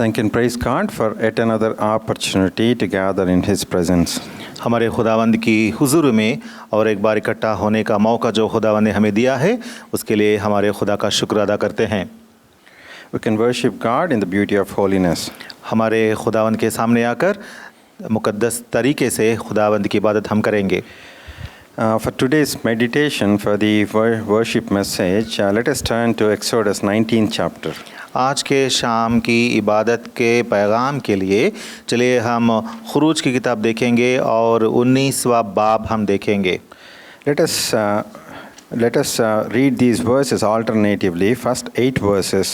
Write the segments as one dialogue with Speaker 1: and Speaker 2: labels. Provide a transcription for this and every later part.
Speaker 1: Thank and praise God for yet another opportunity to gather in His presence.
Speaker 2: हमारे खुदावंद की हुजूर में और एक बार इकट्ठा होने का मौका जो खुदावंद ने हमें दिया है उसके लिए हमारे खुदा का शुक्र अदा करते हैं।
Speaker 1: We can worship God in the beauty of holiness.
Speaker 2: हमारे खुदावंद के सामने आकर मुकद्दस तरीके से खुदावंद की इबादत हम करेंगे।
Speaker 1: For today's meditation, for the worship message, let us turn to Exodus 19th chapter.
Speaker 2: आज के शाम की इबादत के पैगाम के लिए चलिए हम खुरूज की किताब देखेंगे और 19वां बाब हम देखेंगे।
Speaker 1: Let us read these verses alternatively. First 8 verses.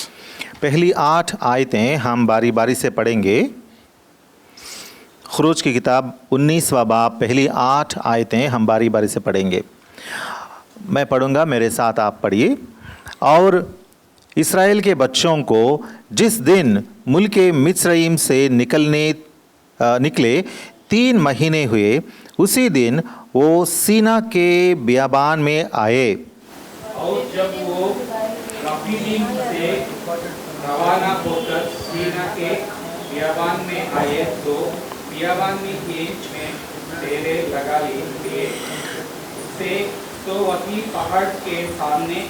Speaker 2: पहली 8 आयतें हम बारी बारी से पढ़ेंगे। खुरूज की किताब 19वां बाब पहली 8 आयतें हम बारी बारी से पढ़ेंगे। मैं पढ़ूंगा, मेरे साथ आप पढ़िए। और इस्राएल के बच्चों को जिस दिन मुल्के मिस्रईम से निकले 3 महीने हुए, उसी दिन वो सीना के बियाबान में आए।
Speaker 3: और जब वो रफीदीम से रवाना होकर सीना के बियाबान में आए तो बियाबान में डेरे लगा लिए से तो वही पहाड़ के सामने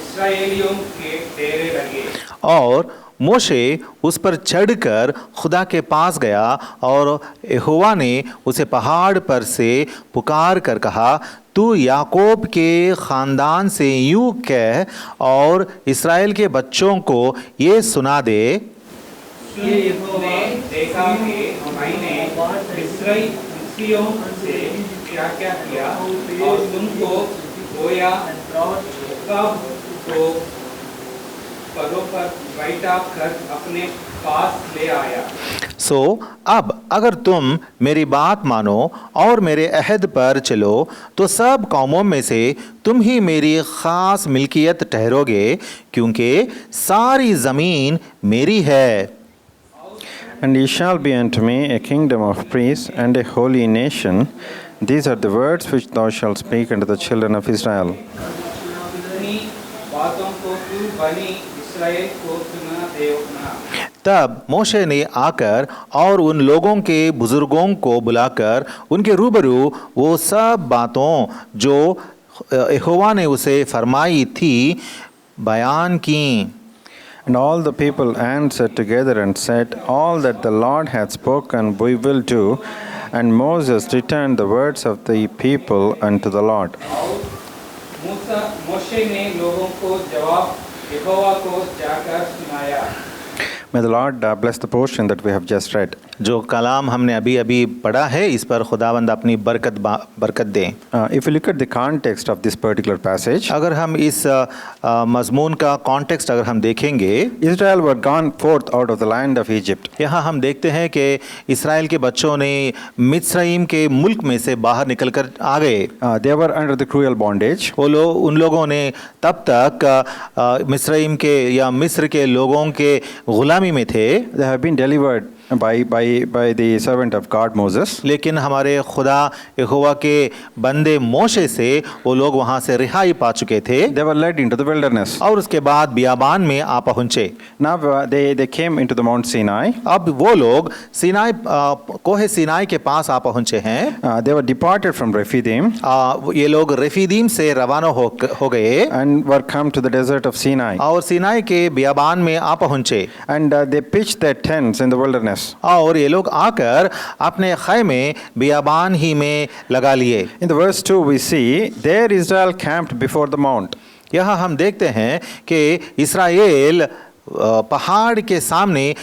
Speaker 3: इस्राएलियों के डेरे लगे।
Speaker 2: और मोशे उस पर चढ़कर खुदा के पास गया और यहोवा ने उसे पहाड़ पर से पुकार कर कहा, तू याकूब के ख़ानदान से यूँ कह और इस्राएल के बच्चों को ये सुना दे,
Speaker 3: ने देखा कि मैंने मिस्रियों से क्या क्या किया और तुमको गोया कब तो परों पर बैठा कर अपने पास ले आया।
Speaker 2: सो अब अगर तुम मेरी बात मानो और मेरे अहद पर चलो तो सब कौमों में से तुम ही मेरी ख़ास मिल्कियत ठहरोगे, क्योंकि सारी ज़मीन मेरी है।
Speaker 1: And ye shall be unto me a kingdom of priests and a holy nation. These are the words which thou shalt speak unto the children of Israel.
Speaker 2: तब मोशे ने आकर और उन लोगों के बुजुर्गों को बुलाकर उनके रूबरू वो सब बातों जो यहोवा ने उसे फरमाई थी बयान की।
Speaker 1: And all the people answered together and said, all that the Lord hath spoken we will do. And Moses returned the words of the people unto the Lord.
Speaker 3: मोशे ने लोगों को जवाब यहोवा को जाकर सुनाया।
Speaker 1: May the Lord bless the portion that we have just read.
Speaker 2: जो कलाम हमने अभी अभी पढ़ा है, इस पर खुदावंद अपनी बरकत दें।
Speaker 1: If you look at the context of this particular passage,
Speaker 2: अगर हम इस मज़मून का कॉन्टेक्स्ट अगर हम देखेंगे,
Speaker 1: Israel were gone forth out of the land of Egypt.
Speaker 2: यहाँ हम देखते हैं कि इस्राएल के बच्चों ने मिस्रईम के मुल्क में से बाहर निकलकर आ गए।
Speaker 1: They were under the cruel bondage.
Speaker 2: उन लोगों ने तब तक मिस्रईम के या मिस्र के लोगों के गुलामी में थे।
Speaker 1: They have been delivered by the servant of God Moses.
Speaker 2: लेकिन हमारे खुदा यहोवा के बंदे मोशे से वो लोग वहाँ से रिहाई पा चुके थे।
Speaker 1: They were led into the wilderness.
Speaker 2: और उसके बाद बियाबान में आ पहुँचे।
Speaker 1: Now they came into the Mount Sinai.
Speaker 2: अब वो लोग कोहे सीनाई के पास आ पहुँचे हैं।
Speaker 1: They were departed from Rephidim.
Speaker 2: ये लोग रेफीदीम से रवाना हो गए
Speaker 1: and were come to the desert of Sinai.
Speaker 2: और सीनाई के बियाबान में आ पहुँचे।
Speaker 1: And they pitched their tents in the wilderness.
Speaker 2: और ये लोग आकर अपने खैमे बियाबान ही में लगा लिए।
Speaker 1: In the verse 2 we see there Israel camped before the mount.
Speaker 2: यहाँ हम देखते हैं कि इस्राएल पहाड़ के सामने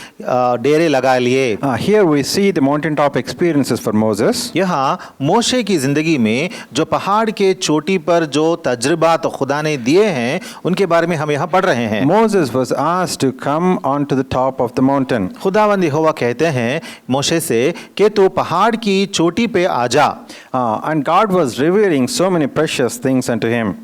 Speaker 2: डेरे लगा लिए।
Speaker 1: Here we see the mountaintop experiences for Moses.
Speaker 2: यहाँ मोशे की ज़िंदगी में जो पहाड़ के चोटी पर जो तजुर्बात खुदा ने दिए हैं उनके बारे में हम यहाँ पढ़ रहे हैं।
Speaker 1: Moses was asked to come onto the top of the mountain.
Speaker 2: खुदावंद यहोवा कहते हैं मोशे से कि तू पहाड़ की चोटी पे आ जा।
Speaker 1: And God was revealing so many precious things unto him.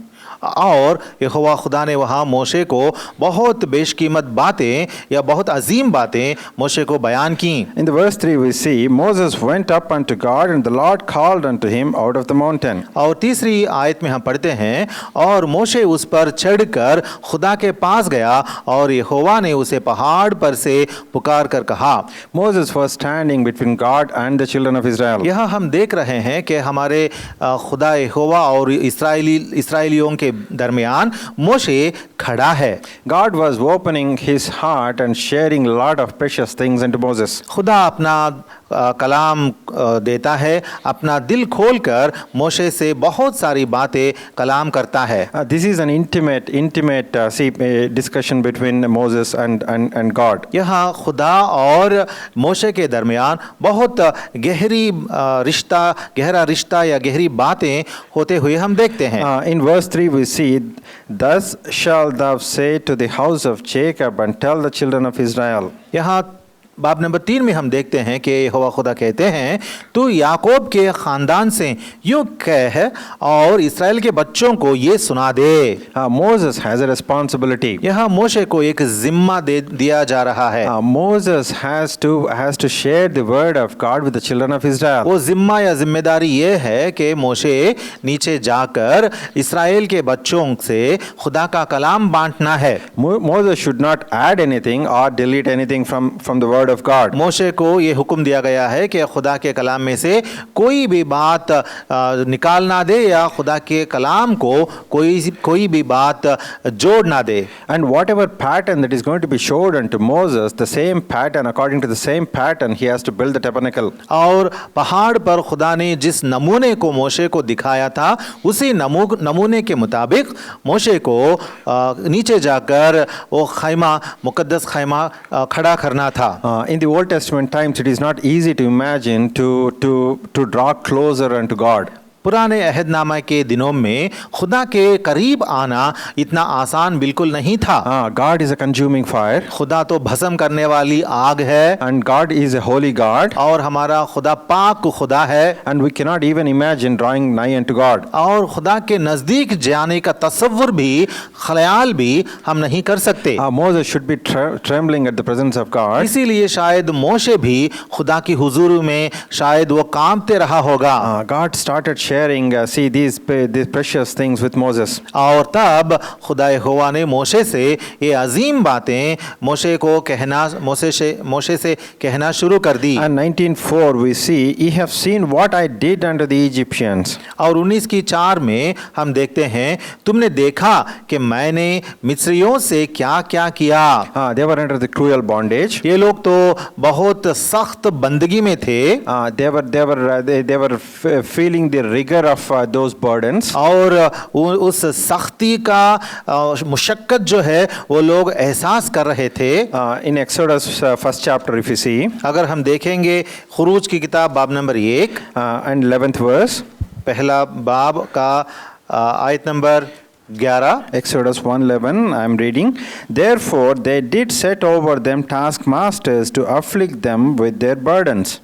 Speaker 2: और यहोवा खुदा ने वहाँ मोशे को बहुत बेशकीमत बातें या बहुत अजीम बातें मोशे को बयान की।
Speaker 1: In the verse 3 we see Moses went up unto God and the Lord called unto him out of the mountain.
Speaker 2: और तीसरी आयत में हम पढ़ते हैं, और मोशे उस पर चढ़कर खुदा के पास गया और यहोवा ने उसे पहाड़ पर से पुकार कर कहा।
Speaker 1: Moses was standing between God and the children of Israel.
Speaker 2: यह हम देख रहे हैं कि हमारे खुदा यहोवा और इस्राएलियों के दरमियान मोशे खड़ा है।
Speaker 1: God was opening his heart and sharing a lot of precious things into Moses.
Speaker 2: खुदा अपना कलाम देता है, अपना दिल खोलकर मोशे से बहुत सारी बातें कलाम करता है।
Speaker 1: This is an intimate discussion between Moses and God.
Speaker 2: यहाँ खुदा और मोशे के दरमियान बहुत गहरा रिश्ता या गहरी बातें होते हुए हम देखते हैं।
Speaker 1: In verse 3 we see, thus shalt thou say to the house of Jacob and tell the children of Israel.
Speaker 2: यहाँ बाब नंबर 3 में हम देखते हैं कि यहोवा खुदा कहते हैं, तू याकूब के खानदान से यूं कह और इस्राएल के बच्चों को ये सुना दे।
Speaker 1: Moses has a responsibility.
Speaker 2: यहाँ मोशे को एक जिम्मा दे दिया जा रहा है।
Speaker 1: Moses has to share the word of God with the children of Israel.
Speaker 2: वो जिम्मा या जिम्मेदारी ये है कि मोशे नीचे जाकर इस्राएल के बच्चों से खुदा का कलाम बांटना है।
Speaker 1: Moses should not add anything or delete anything from the word of God.
Speaker 2: मोशे को ये हुक्म दिया गया है कि खुदा के कलाम में से कोई भी बात निकाल ना दे या खुदा के कलाम को कोई भी बात जोड़ ना दे।
Speaker 1: And whatever pattern that is going to be showed unto Moses, the same pattern, according to the same pattern, he has to build the tabernacle.
Speaker 2: और पहाड़ पर खुदा ने जिस नमूने को मोशे को दिखाया था, उसी नमूने के मुताबिक मोशे को नीचे जाकर वो खैमा, मुकद्दस खैमा खड़ा करना था।
Speaker 1: In the Old Testament times, it is not easy to imagine to draw closer unto God.
Speaker 2: पुराने अहदनामा के दिनों में खुदा के करीब आना इतना आसान बिल्कुल नहीं था।
Speaker 1: God is a consuming fire.
Speaker 2: खुदा तो भस्म करने वाली आग है।
Speaker 1: And God is a holy God.
Speaker 2: और हमारा खुदा पाक खुदा है।
Speaker 1: And we cannot even imagine drawing nigh unto God.
Speaker 2: और खुदा के नजदीक जाने का तसव्वुर भी, ख्याल भी हम नहीं कर सकते।
Speaker 1: Moses should be trembling at the presence of God.
Speaker 2: इसीलिए शायद मोशे भी खुदा की हुजूर में शायद वो कांपते रहा होगा।
Speaker 1: God started sharing these precious things with Moses.
Speaker 2: और तब खुदा यहोवा ने मोशे से ये अजीम बातें मोशे से कहना शुरू कर दी।
Speaker 1: And 19:4 we see, ye have seen what I did unto the Egyptians.
Speaker 2: और 19:4 में हम देखते हैं, तुमने देखा कि मैंने मिस्रियों से क्या क्या किया।
Speaker 1: They were under the cruel bondage.
Speaker 2: ये लोग तो बहुत सख्त बंदगी में थे।
Speaker 1: They were feeling the rigor of those burdens.
Speaker 2: और उस सख्ती का मुशक्कत जो है वो लोग एहसास कर रहे थे।
Speaker 1: In Exodus first chapter if you see,
Speaker 2: अगर हम देखेंगे खुरूज की किताब बाब नंबर 1
Speaker 1: and 11th verse,
Speaker 2: पहला बाब का आयत number 11,
Speaker 1: Exodus 1:11, I am reading. Therefore they did set over them taskmasters to afflict them with their burdens.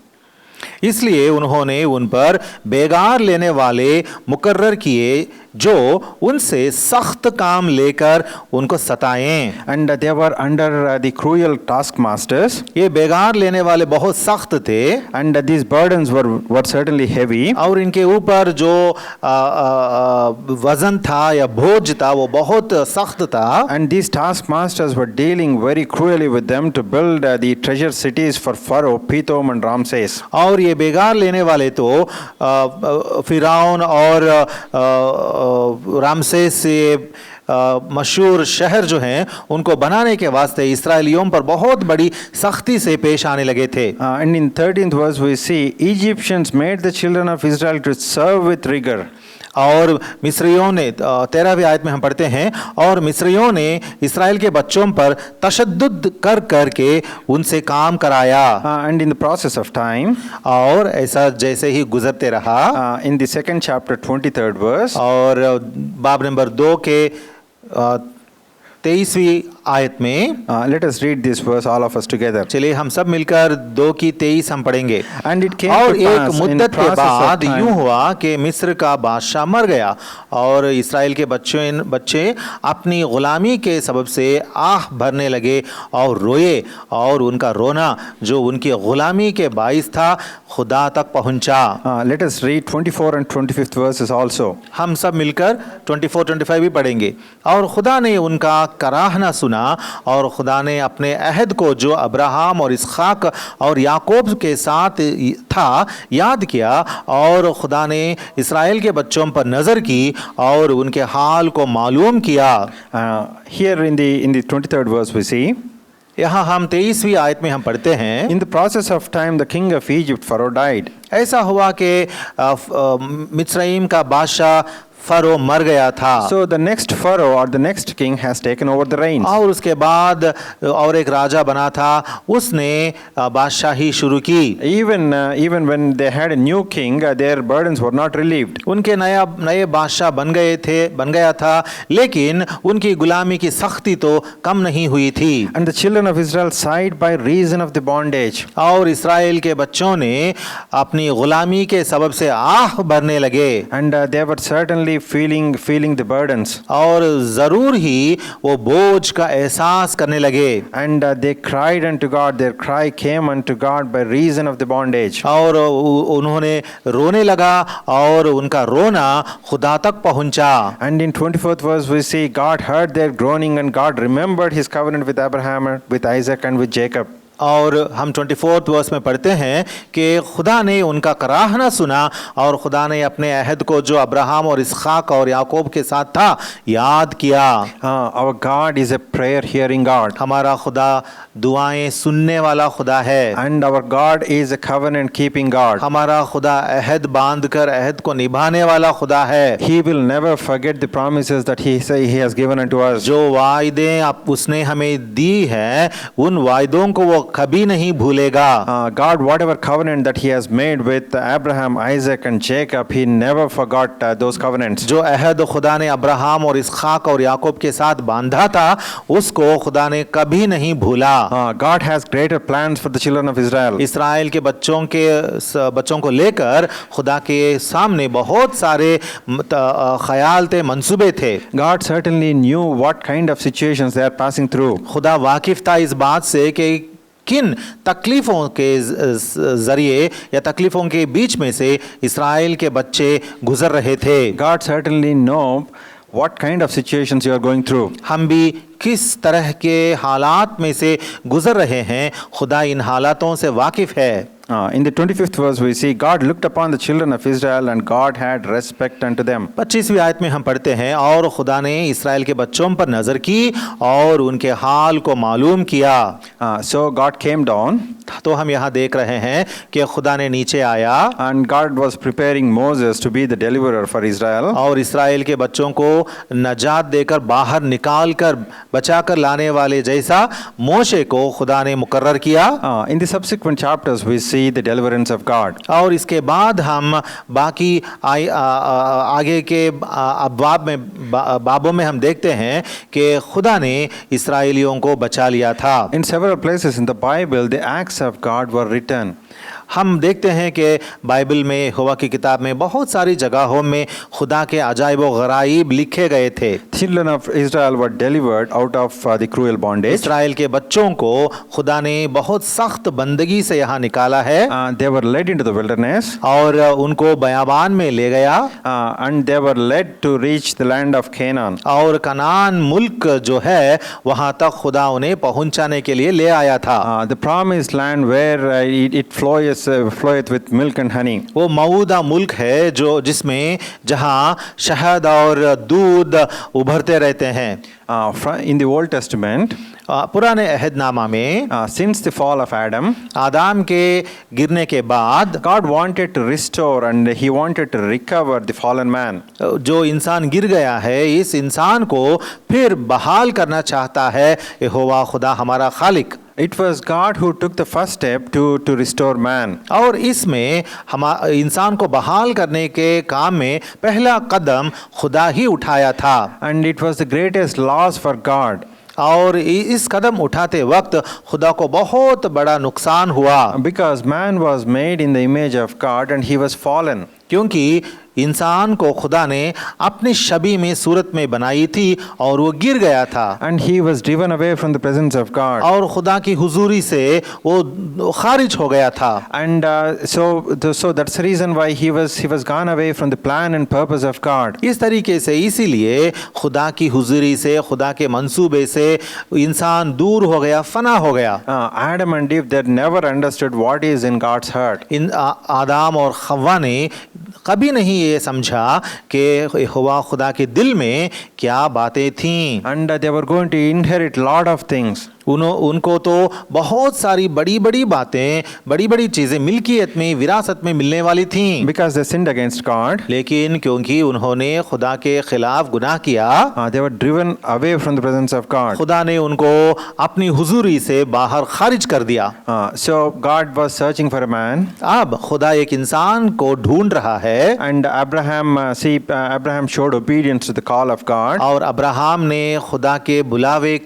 Speaker 2: इसलिए उन्होंने उन पर बेगार लेने वाले मुकर्रर किए जो उनसे सख्त काम लेकर उनको सताएं।
Speaker 1: And they were under the cruel taskmasters.
Speaker 2: ये बेगार लेने वाले बहुत सख्त थे।
Speaker 1: And these burdens were certainly heavy.
Speaker 2: और इनके ऊपर जो वजन था या बोझ था वो बहुत सख्त था।
Speaker 1: And these taskmasters were dealing very cruelly with them to build the treasure cities for Pharaoh, Pithom and Ramses.
Speaker 2: और ये बेगार लेने वाले तो फिरौन और रामसेस से मशहूर शहर जो हैं उनको बनाने के वास्ते इस्राएलियों पर बहुत बड़ी सख्ती से पेश आने लगे थे।
Speaker 1: And in 13th verse we see, Egyptians made the children of Israel to serve with rigor.
Speaker 2: और मिस्रियों ने 13वीं आयत में हम पढ़ते हैं, और मिस्रियों ने इस्राएल के बच्चों पर तशद्दुद कर करके उनसे काम कराया।
Speaker 1: And in the process of time,
Speaker 2: और ऐसा जैसे ही गुजरते रहा,
Speaker 1: in the second chapter 23rd verse,
Speaker 2: और बाब नंबर 2 के 23वीं आयत में
Speaker 1: Let us read this verse, all of us together.
Speaker 2: चलिए हम सब मिलकर 2:23 हम पढ़ेंगे।
Speaker 1: And it came
Speaker 2: और
Speaker 1: to
Speaker 2: एक
Speaker 1: pass in
Speaker 2: मुद्दत के
Speaker 1: process of
Speaker 2: बाद
Speaker 1: time.
Speaker 2: यूं हुआ कि मिस्र का बादशाह मर गया और इस्राएल के बच्चे अपनी गुलामी के सबब से आह भरने लगे और रोए, और उनका रोना जो उनकी गुलामी के बाइस था खुदा तक पहुंचा।
Speaker 1: Let us read 24 and 25th verses also.
Speaker 2: हम सब मिलकर 24-25 भी पढ़ेंगे। और खुदा ने उनका कराहना सुना और खुदा ने अपने अहद को जो अब्राहम और इसहाक और याकूब के साथ था याद किया, और खुदा ने इस्राएल के बच्चों पर नज़र की और उनके हाल को मालूम किया।
Speaker 1: Here in the 23rd verse we see,
Speaker 2: यहाँ हम 23वीं आयत में हम पढ़ते हैं,
Speaker 1: in the process of time the king of Egypt Pharaoh died.
Speaker 2: ऐसा हुआ कि मिस्रईम का बादशाह फरो मर गया था।
Speaker 1: So the next Pharaoh or the next king has taken over the reins.
Speaker 2: और उसके बाद और एक राजा बना था, उसने बादशाही शुरू की।
Speaker 1: Even when they had a new king, their burdens were not relieved.
Speaker 2: उनके नए बादशाह बन गया था, लेकिन उनकी गुलामी की सख्ती तो कम नहीं हुई थी।
Speaker 1: And the children of Israel sighed by reason of the bondage.
Speaker 2: और इस्राएल के बच्चों ने अपनी गुलामी के सबब से आह भरने लगे।
Speaker 1: And they were certainly feeling the burdens.
Speaker 2: और जरूर ही वो बोझ का एहसास करने लगे।
Speaker 1: And they cried unto God. Their cry came unto God by reason of the bondage.
Speaker 2: और उन्होंने रोने लगा और उनका रोना खुदा तक पहुंचा।
Speaker 1: And in 24th verse we see God heard their groaning and God remembered his covenant with Abraham, with Isaac and with Jacob.
Speaker 2: और हम 24th वर्स में पढ़ते हैं कि खुदा ने उनका कराहना सुना और खुदा ने अपने अहद को जो अब्राहम और इसहाक और याकूब के साथ था याद किया।
Speaker 1: Our God is a prayer hearing God.
Speaker 2: हमारा खुदा दुआएं सुनने वाला खुदा है।
Speaker 1: And our God is a covenant keeping God.
Speaker 2: हमारा खुदा अहद बांधकर अहद को निभाने वाला खुदा है।
Speaker 1: He will never forget the promises that he has given unto us.
Speaker 2: जो वायदे उसने हमें दी हैं उन वायदों को वो कभी नहीं भूलेगा।
Speaker 1: God, whatever covenant that he has made with Abraham, Isaac and Jacob, he never forgot those covenants.
Speaker 2: जो अहद खुदा ने अब्राहम और इसहाक और याकूब के साथ बांधा था उसको खुदा ने कभी नहीं भूला।
Speaker 1: God has greater plans for the children of Israel.
Speaker 2: इस्राएल के बच्चों को लेकर खुदा के सामने बहुत सारे ख्याल थे, मंसूबे थे।
Speaker 1: God certainly knew what kind of situations they are passing through.
Speaker 2: खुदा वाकिफ था इस बात से कि किन तकलीफ़ों के ज़रिए या तकलीफ़ों के बीच में से इस्राएल के बच्चे गुजर रहे थे।
Speaker 1: God certainly know what kind of situations you are going through.
Speaker 2: हम भी किस तरह के हालात में से गुजर रहे हैं, खुदा इन हालातों से वाकिफ़ है।
Speaker 1: In the 25th verse we see God looked upon the children of Israel and God had respect unto them.
Speaker 2: 25वीं आयत में हम पढ़ते हैं, और खुदा ने इस्राएल के बच्चों पर नजर की और उनके हाल को मालूम किया।
Speaker 1: So God came down.
Speaker 2: तो हम यहाँ देख रहे हैं कि खुदा ने नीचे आया
Speaker 1: and God was preparing Moses to be the deliverer for Israel.
Speaker 2: और इस्राएल के बच्चों को नजात देकर बाहर निकाल कर बचाकर लाने वाले जैसा मोशे को खुदा ने मुकर्रर किया।
Speaker 1: In the subsequent chapters we see the deliverance of God.
Speaker 2: और इसके बाद हम बाकी आगे के बाबों में हम देखते हैं कि खुदा ने इस्राएलियों को बचा लिया था।
Speaker 1: In several places in the Bible the acts of God were written.
Speaker 2: हम देखते हैं कि बाइबल में यहोवा की किताब में बहुत सारी जगहों में खुदा के अजाइब व गराइब लिखे गए थे।
Speaker 1: Children of Israel were delivered out of the cruel bondage.
Speaker 2: इस्राएल के बच्चों को खुदा ने बहुत सख्त बंदगी से यहाँ निकाला है।
Speaker 1: They were led into the wilderness.
Speaker 2: और उनको बयाबान में ले गया।
Speaker 1: And they were led to reach the land of Canaan.
Speaker 2: और कनान मुल्क जो है वहाँ तक खुदा उन्हें पहुँचाने के लिए ले आया था।
Speaker 1: The promised land where it floweth with milk and honey.
Speaker 2: वो मऊदा मुल्क है जो जिसमें जहाँ शहद और दूध उभरते रहते हैं।
Speaker 1: In the Old Testament,
Speaker 2: पुराने अहदनामा में
Speaker 1: since the fall of Adam,
Speaker 2: आदाम के गिरने के बाद
Speaker 1: God wanted to restore and he wanted to recover the fallen man.
Speaker 2: जो इंसान गिर गया है इस इंसान को फिर बहाल करना चाहता है यहोवा खुदा हमारा खालिक।
Speaker 1: It was God who took the first step to restore man.
Speaker 2: और इसमें हम इंसान को बहाल करने के काम में पहला कदम खुदा ही उठाया था।
Speaker 1: And it was the greatest loss for God.
Speaker 2: और इस कदम उठाते वक्त खुदा को बहुत बड़ा नुकसान हुआ,
Speaker 1: because man was made in the image of God and he was fallen.
Speaker 2: क्योंकि इंसान को खुदा ने अपनी छवि में सूरत में बनाई थी और वो गिर गया था
Speaker 1: And he was driven away from the presence of God.
Speaker 2: और खुदा की हुजूरी से वो खारिज हो गया था।
Speaker 1: And so that's the reason why he was gone away from the plan and purpose of God.
Speaker 2: इस तरीके से इसीलिए खुदा की हुजूरी से, खुदा के मंसूबे से इंसान दूर हो गया, फना हो गया।
Speaker 1: Adam and Eve, they never understood what is in God's heart.
Speaker 2: इन आदाम और खव्वा ने कभी नहीं ये समझा कि यहोवा खुदा के दिल में क्या बातें थीं।
Speaker 1: And they were going to inherit lot of things.
Speaker 2: उनको तो बहुत सारी बड़ी बड़ी बातें, बड़ी बड़ी चीज़ें मिल्कियत में, विरासत में मिलने वाली थीं।
Speaker 1: Because they sinned against God.
Speaker 2: लेकिन क्योंकि उन्होंने खुदा के खिलाफ गुनाह किया,
Speaker 1: They were driven away from the presence of God.
Speaker 2: खुदा ने उनको अपनी हुजूरी से बाहर खारिज कर दिया।
Speaker 1: So God was searching for a man.
Speaker 2: अब खुदा एक इंसान को ढूंढ रहा है।
Speaker 1: And Abraham showed obedience to the call of God.
Speaker 2: और अब्राहम ने खुदा के बुलावे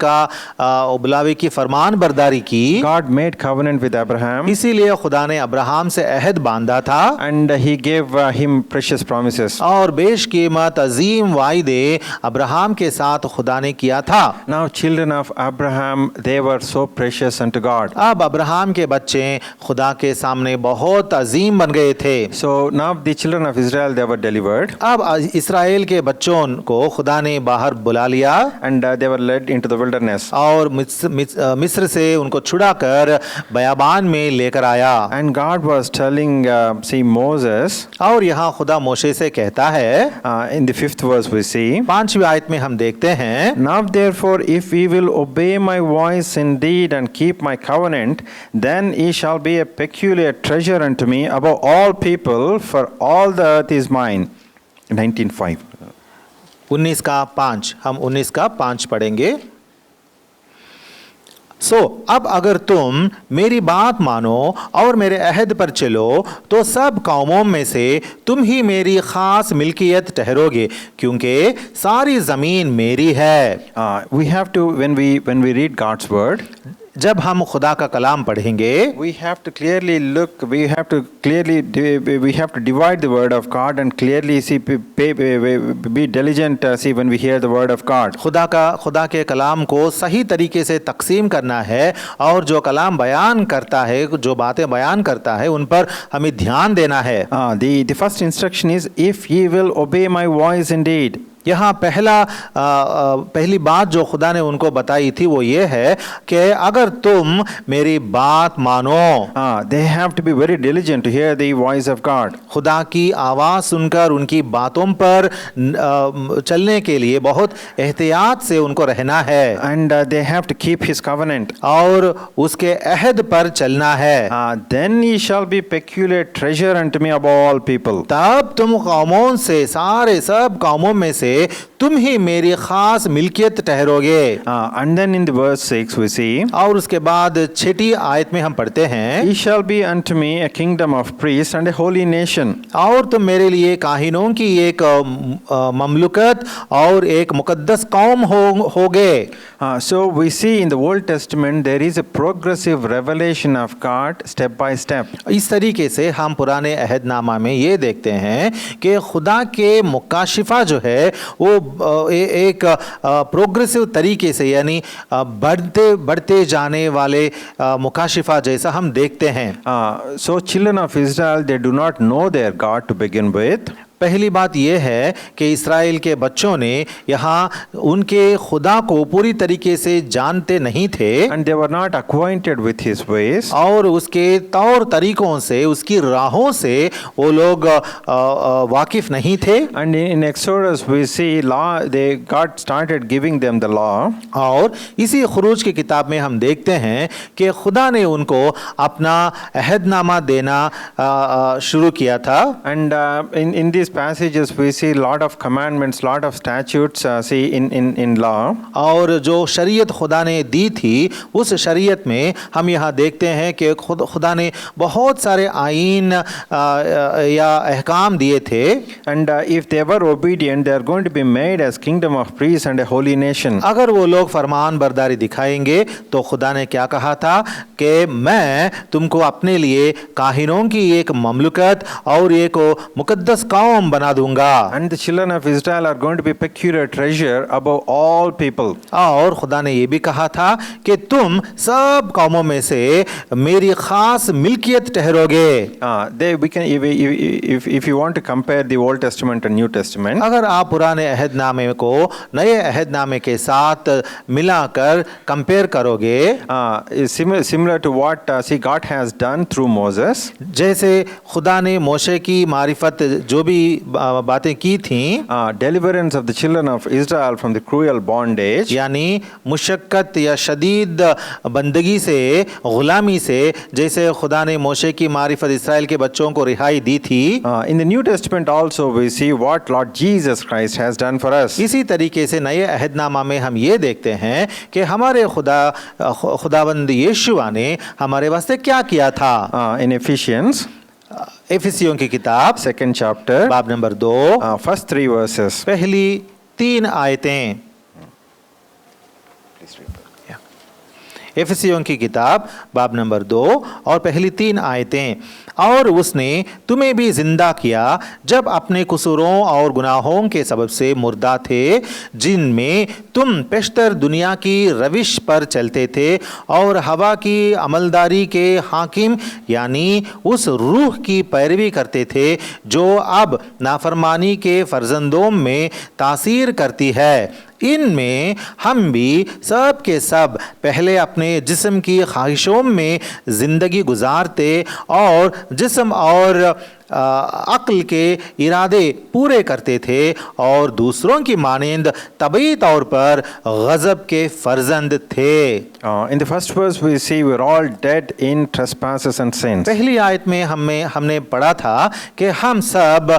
Speaker 2: की फरमान बरदारी की।
Speaker 1: God made covenant with Abraham.
Speaker 2: इसीलिए खुदा ने अब्राहम से अहद बांधा था।
Speaker 1: And he gave him precious promises.
Speaker 2: और बेशकीमत अजीम वायदे अब्राहम के साथ खुदा ने किया था।
Speaker 1: Now children of Abraham, they were so precious unto God.
Speaker 2: अब अब्राहम के बच्चे खुदा के सामने बहुत अजीम बन गए थे।
Speaker 1: So now the children of Israel, they were delivered.
Speaker 2: अब इसराइल के बच्चों को खुदा ने बाहर बुला लिया
Speaker 1: And they were led into the wilderness.
Speaker 2: और मिस्र से उनको छुड़ाकर बयाबान में लेकर आया।
Speaker 1: And God was telling, Moses,
Speaker 2: और यहाँ खुदा मोशे से कहता है,
Speaker 1: in the 5th verse we see,
Speaker 2: 5वीं आयत में हम देखते हैं,
Speaker 1: Now therefore, if ye will obey my voice indeed and keep my covenant, then ye shall be a peculiar treasure unto me above all people, for all the earth is mine. 19:5.
Speaker 2: 19 का 5, हम 19 का 5 पढ़ेंगे। अब अगर तुम मेरी बात मानो और मेरे अहद पर चलो तो सब कौमों में से तुम ही मेरी खास मिल्कियत ठहरोगे, क्योंकि सारी जमीन मेरी है।
Speaker 1: We have to, when we read God's word,
Speaker 2: जब हम खुदा का कलाम पढ़ेंगे,
Speaker 1: we have to clearly look, we have to divide the word of God and clearly see, be diligent, see when we hear the word of God.
Speaker 2: खुदा के कलाम को सही तरीके से तकसीम करना है और जो कलाम बयान करता है, जो बातें बयान करता है, उन पर हमें ध्यान देना है।
Speaker 1: The first instruction is, if ye will obey my voice indeed.
Speaker 2: यहाँ पहली बात जो खुदा ने उनको बताई थी वो ये है कि अगर तुम मेरी बात मानो,
Speaker 1: they have to be very diligent to hear the voice of God.
Speaker 2: खुदा की आवाज़ सुनकर उनकी बातों पर चलने के लिए बहुत एहतियात से उनको रहना है।
Speaker 1: And they have to keep his covenant.
Speaker 2: और उसके अहद पर चलना है।
Speaker 1: Then ye shall be peculiar treasure unto me above all people.
Speaker 2: तब तुम कौमों से, सारे सब कौमों में से तुम ही मेरी खास मिल्कियत ठहरोगे।
Speaker 1: And then in the verse 6 we see,
Speaker 2: और उसके बाद 6ठी आयत में हम पढ़ते हैं,
Speaker 1: Ye shall be unto me a kingdom of priests and a holy nation.
Speaker 2: और तुम मेरे लिए काहिनों की एक ममलुकत और एक मुकद्दस कौम होगे।
Speaker 1: So we see in the Old Testament there is a progressive revelation of God step by step.
Speaker 2: इस तरीके से हम पुराने अहदनामा में ये देखते हैं कि खुदा के मुकाशिफा जो है वो एक प्रोग्रेसिव तरीके से, यानी बढ़ते जाने वाले मुकाशिफा जैसा हम देखते हैं।
Speaker 1: So children of Israel, they do not know their God to begin with.
Speaker 2: पहली बात यह है कि इस्राएल के बच्चों ने यहाँ उनके खुदा को पूरी तरीके से जानते नहीं थे,
Speaker 1: and they were not acquainted with his ways,
Speaker 2: और उसके तौर तरीकों से, उसकी राहों से वो लोग वाकिफ नहीं थे।
Speaker 1: and in Exodus we see God started giving them the law,
Speaker 2: और इसी खुरूज की किताब में हम देखते हैं कि खुदा ने उनको अपना अहदनामा देना शुरू किया था।
Speaker 1: and in this these passages, we see lot of commandments, lot of statutes, see in law.
Speaker 2: और जो शरीयत खुदा ने दी थी उस शरीयत में हम यहाँ देखते हैं कि खुदा ने बहुत सारे आईन या अहकाम दिए थे।
Speaker 1: And if they were obedient, they are going to be made as kingdom of priests and a holy nation.
Speaker 2: अगर वो लोग फरमान बरदारी दिखाएंगे तो खुदा ने क्या कहा था कि मैं तुमको अपने लिए काहिनों की एक ममलुकत और एक मुकद्दस कौम बना दूंगा।
Speaker 1: And the children of Israel are going to be peculiar treasure above all people.
Speaker 2: और खुदा ने ये भी कहा था कि तुम सब कौमों में से मेरी खास मिल्कियत ठहरोगे।
Speaker 1: We can, if you want to compare the Old Testament and New Testament,
Speaker 2: अगर आप पुराने अहदनामे को नए अहदनामे के साथ मिलाकर कंपेयर करोगे,
Speaker 1: is similar to what see God has done through Moses.
Speaker 2: जैसे खुदा ने मोशे की मारिफत जो भी बातें की थीं,
Speaker 1: Deliverance of the children of Israel from the cruel bondage,
Speaker 2: यानी मुशक्कत या शदीद बंदगी से, गुलामी से, जैसे खुदा ने मोशे की मारिफत इस्राएल के बच्चों को रिहाई दी थी।
Speaker 1: in the New Testament also we see what Lord Jesus Christ has done for us.
Speaker 2: इसी तरीके से नए अहदनामा में हम ये देखते हैं कि हमारे खुदाबंद यीशुआ ने हमारे वास्ते क्या किया था।
Speaker 1: In Ephesians,
Speaker 2: एफिसियों की किताब
Speaker 1: 2nd chapter,
Speaker 2: बाब नंबर 2,
Speaker 1: first 3 verses.
Speaker 2: पहली 3 आयतें। एफिसियों की किताब बाब नंबर 2 और पहली 3 आयतें। और उसने तुम्हें भी जिंदा किया जब अपने कसूरों और गुनाहों के सबब से मुर्दा थे, जिनमें तुम पेशतर दुनिया की रविश पर चलते थे और हवा की अमलदारी के हाकिम यानी उस रूह की पैरवी करते थे जो अब नाफरमानी के फर्जंदों में तासीर करती है। इनमें हम भी सब के सब पहले अपने जिस्म की ख्वाहिशों में ज़िंदगी गुजारते और जिस्म और अक्ल के इरादे पूरे करते थे और दूसरों की मानिंद तबई तौर पर गज़ब के फर्जंद थे।
Speaker 1: In the first verse we see we're all dead in trespasses and sins.
Speaker 2: पहली आयत में हमने पढ़ा था कि हम सब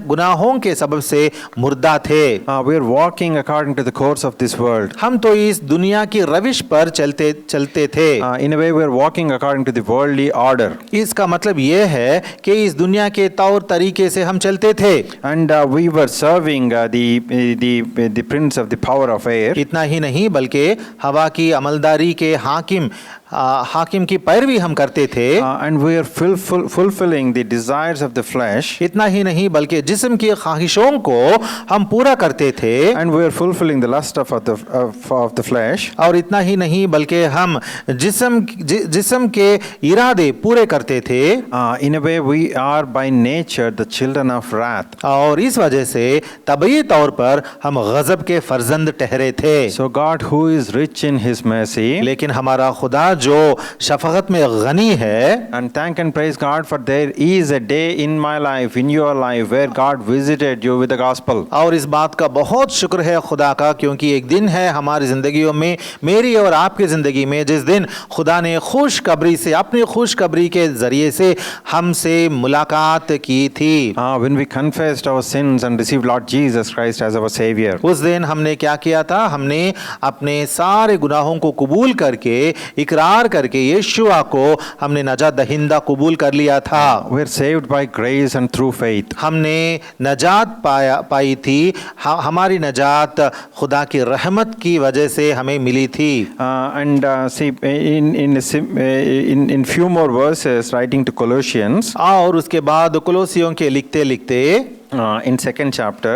Speaker 2: गुनाहों के सबब से मुर्दा थे।
Speaker 1: We're walking according to the course of this world.
Speaker 2: हम तो इस दुनिया की रविश पर चलते थे।
Speaker 1: In a way we're walking according to the worldly order.
Speaker 2: इसका मतलब ये है कि इस दुनिया के तौर तरीके से हम चलते थे।
Speaker 1: And we were serving the prince of the power of air.
Speaker 2: इतना ही नहीं बल्कि हवा की अमलदारी के हाकिम की पैरवी हम करते थे।
Speaker 1: And we are fulfilling the desires of the flesh.
Speaker 2: इतना ही नहीं बल्कि जिस्म की ख्वाहिशों को हम पूरा करते थे।
Speaker 1: And we are fulfilling the lust of the flesh.
Speaker 2: और इतना ही नहीं बल्कि हम जिस्म के इरादे पूरे करते थे।
Speaker 1: In a way we are by nature the children of wrath.
Speaker 2: और इस वजह से तबई तौर पर हम गज़ब के फर्जंद ठहरे थे।
Speaker 1: So God who is rich in his mercy,
Speaker 2: लेकिन हमारा खुदा जो शफकत में गनी है,
Speaker 1: and thank and praise God for there is a day in my life, in your life, where God visited you with the gospel.
Speaker 2: और इस बात का बहुत शुक्र है खुदा का, क्योंकि एक दिन है हमारी ज़िंदगियों में, मेरी और आपकी ज़िंदगी में, जिस दिन खुदा ने खुशखबरी से, अपनी खुशखबरी के ज़रिए से हमसे मुलाकात की थी।
Speaker 1: When we confessed our sins and received Lord Jesus Christ as our Savior.
Speaker 2: उस दिन हमने क्या किया था? हमने अपने सारे गुनाहों को कबूल करके, इकरार करके यीशुआ को हमने नजात दहिंदा कबूल कर लिया था।
Speaker 1: We are saved by grace and through faith.
Speaker 2: हमने नजात पाई थी, हमारी नजात खुदा की रहमत की वजह से हमें मिली थी।
Speaker 1: And see in few more verses writing to Colossians,
Speaker 2: और उसके बाद कुलोसियों के लिखते लिखते
Speaker 1: in 2nd chapter,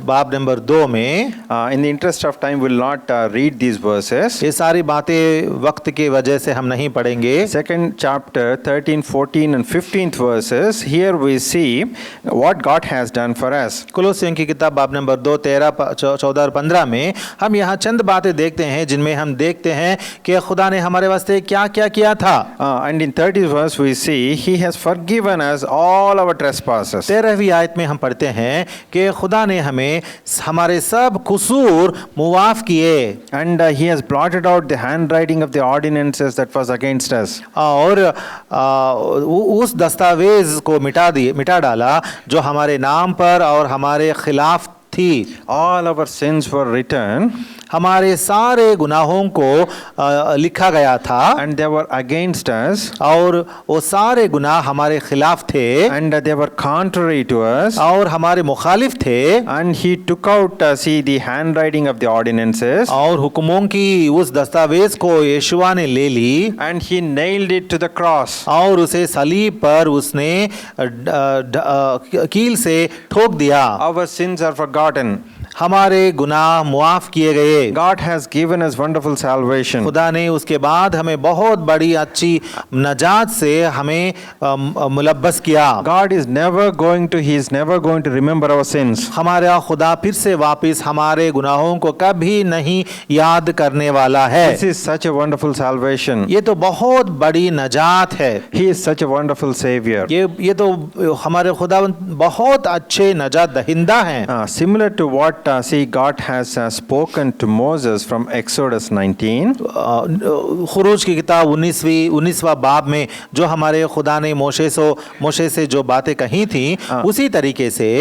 Speaker 2: बाब नंबर 2 में,
Speaker 1: in the interest of time will not read these verses.
Speaker 2: ये सारी बातें वक्त के वजह से हम नहीं पढ़ेंगे।
Speaker 1: 2nd chapter 13, 14 and 15th verses, here we see what God has done for us.
Speaker 2: कुलोसियों की किताब बाब नंबर 2, 13, 14 और 15 में हम यहाँ चंद बातें देखते हैं जिनमें हम देखते हैं कि खुदा ने हमारे वास्ते क्या क्या किया था।
Speaker 1: And in 30th verse we see he has forgiven us all our trespasses.
Speaker 2: 13वीं आयत में हम पढ़ते हैं कि खुदा ने हमें हमारे सब कसूर मुआफ़ किए
Speaker 1: And he has blotted out the handwriting of the ordinances that was against us.
Speaker 2: और उस दस्तावेज को मिटा डाला जो हमारे नाम पर और हमारे खिलाफ थी।
Speaker 1: All our sins were written
Speaker 2: हमारे सारे गुनाहों को लिखा गया था
Speaker 1: and they were against us
Speaker 2: और वो सारे गुनाह हमारे खिलाफ थे
Speaker 1: and they were contrary to us.
Speaker 2: और हमारे मुखालिफ थे
Speaker 1: And he took out, the handwriting of the ordinances
Speaker 2: और हुक्मों की उस दस्तावेज को यीशुआ ने ले ली
Speaker 1: and he nailed it to the cross.
Speaker 2: और उसे सलीब पर उसने कील से ठोक दिया।
Speaker 1: Our sins are forgotten.
Speaker 2: हमारे गुनाह मुआफ किए गए।
Speaker 1: God has given us wonderful salvation.
Speaker 2: खुदा ने उसके बाद हमें बहुत बड़ी अच्छी नजात से हमें मुलब्बस किया।
Speaker 1: God is never going to remember our sins.
Speaker 2: हमारा खुदा फिर से वापस हमारे गुनाहों को कभी नहीं याद करने वाला है।
Speaker 1: This is such a wonderful salvation.
Speaker 2: ये तो बहुत बड़ी नजात है।
Speaker 1: He is such a wonderful savior.
Speaker 2: ये तो हमारे खुदा बहुत अच्छे नजात दहिंदा हैं।
Speaker 1: Similar to what God has spoken to Moses from Exodus 19.
Speaker 2: खुरूज की किताब 19वां बाब में जो हमारे खुदा ने मोशे से जो बातें कही थी उसी तरीके से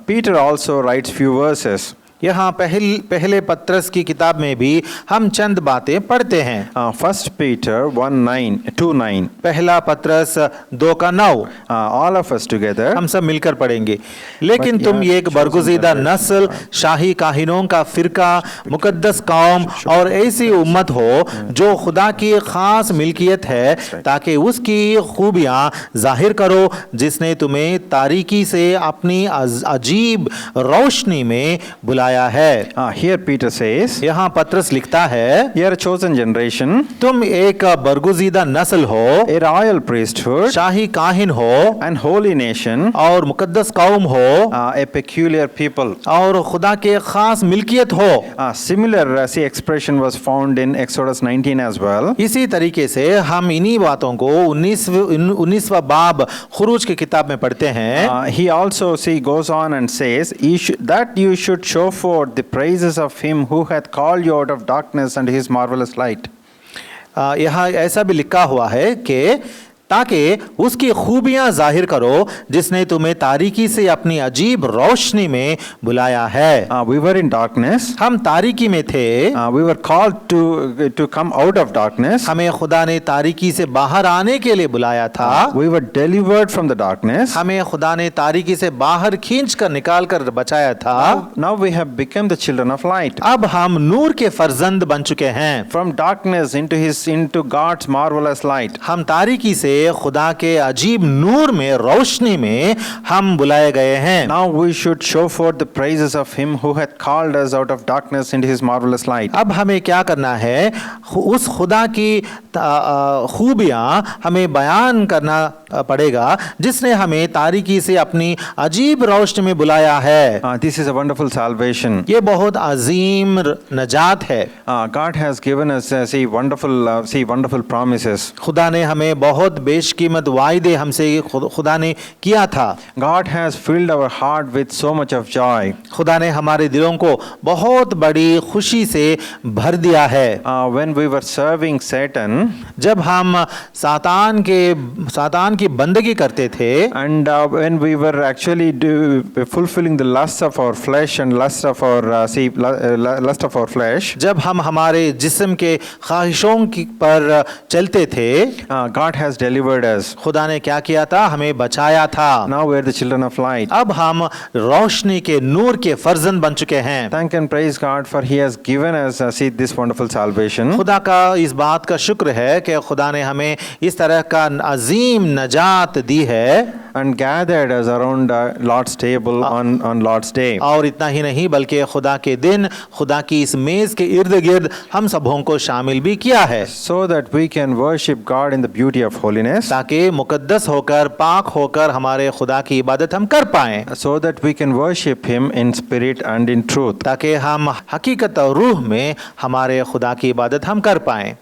Speaker 1: Peter also writes few verses.
Speaker 2: यहाँ पहले पत्रस की किताब में भी हम चंद बातें पढ़ते हैं।
Speaker 1: 1 Peter 2:9.
Speaker 2: पहला पत्रस 2:9
Speaker 1: all of us together.
Speaker 2: हम सब मिलकर पढ़ेंगे। लेकिन तुम ये एक बरगुज़ीदा नस्ल, शाही काहिनों का फिरका, मुकद्दस कौम और ऐसी उम्मत हो जो खुदा की खास मिल्कियत है ताकि उसकी खूबियाँ जाहिर करो जिसने तुम्हें तारीकी से अपनी अजीब रोशनी में बुलाया है।
Speaker 1: Here Peter says,
Speaker 2: यहाँ पत्रस लिखता है,
Speaker 1: you are a chosen generation,
Speaker 2: तुम एक बरगुज़ीदा नस्ल हो,
Speaker 1: a royal priesthood,
Speaker 2: शाही काहिन हो,
Speaker 1: and holy nation,
Speaker 2: और मुकद्दस कौम हो,
Speaker 1: a peculiar people.
Speaker 2: और खुदा के खास मिल्कियत हो।
Speaker 1: Similar expression was found in Exodus 19 as well.
Speaker 2: इसी तरीके से हम इन्हीं बातों को 19वां बाब खुरूज की किताब में पढ़ते हैं।
Speaker 1: He also goes on and says that you should show forth the praises of him who hath called you out of darkness and his marvelous light.
Speaker 2: यहाँ ऐसा भी लिखा हुआ है कि ताकि उसकी खूबियां जाहिर करो जिसने तुम्हें तारीकी से अपनी अजीब रोशनी में बुलाया है।
Speaker 1: We were in darkness.
Speaker 2: हम तारीकी में थे।
Speaker 1: We were called to come out of darkness.
Speaker 2: हमें खुदा ने तारीकी से बाहर आने के लिए बुलाया था।
Speaker 1: We were delivered from the darkness.
Speaker 2: हमें खुदा ने तारीकी से बाहर खींच कर निकाल कर बचाया था।
Speaker 1: Now we have become the children of light.
Speaker 2: अब हम नूर के फर्जंद बन चुके हैं।
Speaker 1: From darkness into God's marvelous light.
Speaker 2: हम तारीकी से खुदा के अजीब नूर में रोशनी में हम बुलाए गए हैं।
Speaker 1: Now we should show forth the praises of him who hath called us out of darkness into his marvelous light.
Speaker 2: अब हमें क्या करना है? उस खुदा की खूबियां हमें बयान करना पड़ेगा जिसने हमें तारीकी से अपनी अजीब रोशनी में बुलाया है।
Speaker 1: This is a wonderful salvation.
Speaker 2: ये बहुत अजीम नजात है।
Speaker 1: God has given us wonderful promises.
Speaker 2: खुदा ने हमें बहुत बेशकीमत वायदे हमसे खुदा ने किया था।
Speaker 1: God has filled our heart with so much of joy.
Speaker 2: खुदा ने हमारे दिलों को बहुत बड़ी खुशी से भर दिया है।
Speaker 1: When we were serving Satan,
Speaker 2: जब हम सातान की बंदगी करते थे,
Speaker 1: and when we were actually fulfilling the lusts of our flesh and lust of our flesh,
Speaker 2: जब हम हमारे जिस्म के ख्वाहिशों पर चलते थे,
Speaker 1: God has delivered us.
Speaker 2: खुदा ने क्या किया था? हमें बचाया था।
Speaker 1: Now we are the children of light.
Speaker 2: अब हम रोशनी के नूर के फर्जंद बन चुके हैं।
Speaker 1: Thank and praise God for He has given us this wonderful salvation.
Speaker 2: खुदा का इस बात का शुक्र है कि खुदा ने हमें इस तरह का अजीम नजात दी है।
Speaker 1: And gathered us around Lord's table on Lord's day.
Speaker 2: और इतना ही नहीं बल्कि खुदा के दिन खुदा की इस मेज के इर्द गिर्द हम सबों को शामिल भी किया है।
Speaker 1: So that we can worship God in the beauty of holiness.
Speaker 2: ताकि मुकद्दस होकर पाक होकर हमारे खुदा की इबादत हम कर पाएं।
Speaker 1: So that we can worship Him in spirit and in truth.
Speaker 2: ताकि हम हकीकत और रूह में हमारे खुदा की इबादत हम कर पाएं।